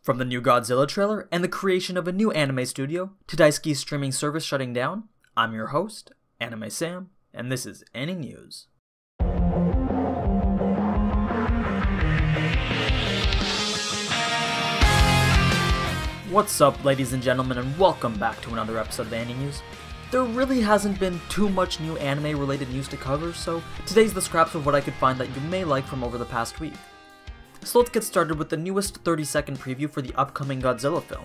From the new Godzilla trailer and the creation of a new anime studio to Daisuki's streaming service shutting down, I'm your host, Anime Sam, and this is AniNews. What's up, ladies and gentlemen, and welcome back to another episode of AniNews. There really hasn't been too much new anime related news to cover, so today's the scraps of what I could find that you may like from over the past week. So let's get started with the newest 30-second preview for the upcoming Godzilla film.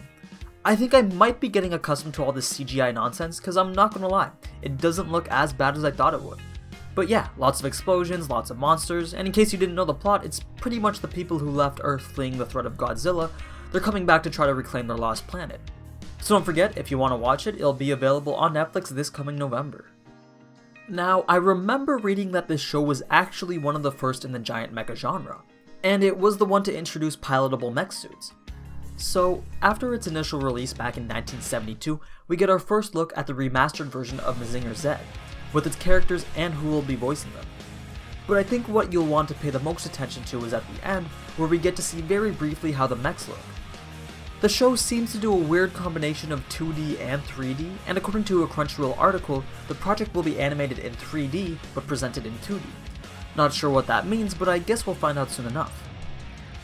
I think I might be getting accustomed to all this CGI nonsense, because I'm not gonna lie, it doesn't look as bad as I thought it would. But yeah, lots of explosions, lots of monsters, and in case you didn't know the plot, it's pretty much the people who left Earth fleeing the threat of Godzilla. They're coming back to try to reclaim their lost planet. So don't forget, if you want to watch it, it'll be available on Netflix this coming November. Now, I remember reading that this show was actually one of the first in the giant mecha genre, and it was the one to introduce pilotable mech suits. So, after its initial release back in 1972, we get our first look at the remastered version of Mazinger Z, with its characters and who will be voicing them. But I think what you'll want to pay the most attention to is at the end, where we get to see very briefly how the mechs look. The show seems to do a weird combination of 2D and 3D, and according to a Crunchyroll article, the project will be animated in 3D, but presented in 2D. Not sure what that means, but I guess we'll find out soon enough.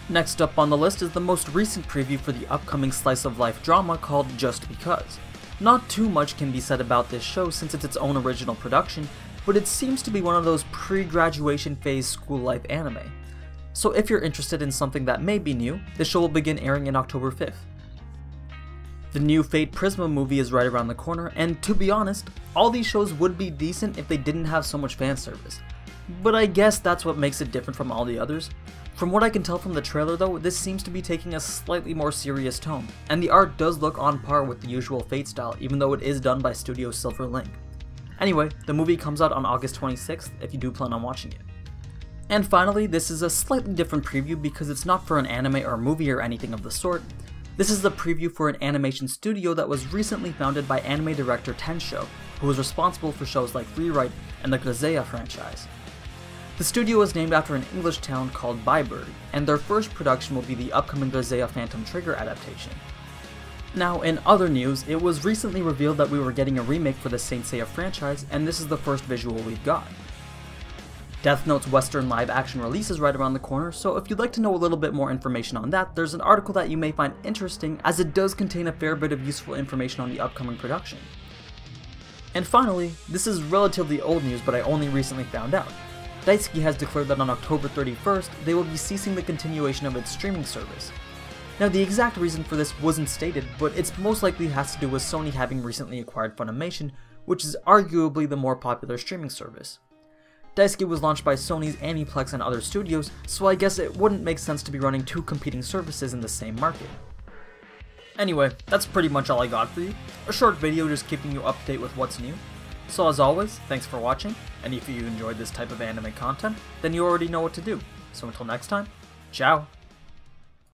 Next up on the list is the most recent preview for the upcoming slice-of-life drama called Just Because. Not too much can be said about this show since it's its own original production, but it seems to be one of those pre-graduation phase school life anime. So if you're interested in something that may be new, the show will begin airing in October 5th. The new Fate Prism movie is right around the corner, and to be honest, all these shows would be decent if they didn't have so much fan service. But I guess that's what makes it different from all the others. From what I can tell from the trailer though, this seems to be taking a slightly more serious tone, and the art does look on par with the usual Fate style, even though it is done by Studio Silver Link. Anyway, the movie comes out on August 26th if you do plan on watching it. And finally, this is a slightly different preview because it's not for an anime or movie or anything of the sort. This is the preview for an animation studio that was recently founded by anime director Tensho, who was responsible for shows like Rewrite and the Godzilla franchise. The studio is named after an English town called Bibury, and their first production will be the upcoming Godzilla Phantom Trigger adaptation. Now, in other news, it was recently revealed that we were getting a remake for the Saint Seiya franchise, and this is the first visual we've got. Death Note's Western live-action release is right around the corner, so if you'd like to know a little bit more information on that, there's an article that you may find interesting, as it does contain a fair bit of useful information on the upcoming production. And finally, this is relatively old news, but I only recently found out. Daisuki has declared that on October 31st, they will be ceasing the continuation of its streaming service. Now, the exact reason for this wasn't stated, but it's most likely has to do with Sony having recently acquired Funimation, which is arguably the more popular streaming service. Daisuki was launched by Sony's Aniplex and other studios, so I guess it wouldn't make sense to be running two competing services in the same market. Anyway, that's pretty much all I got for you. A short video just keeping you up to date with what's new. So as always, thanks for watching, and if you enjoyed this type of anime content, then you already know what to do. So until next time, ciao!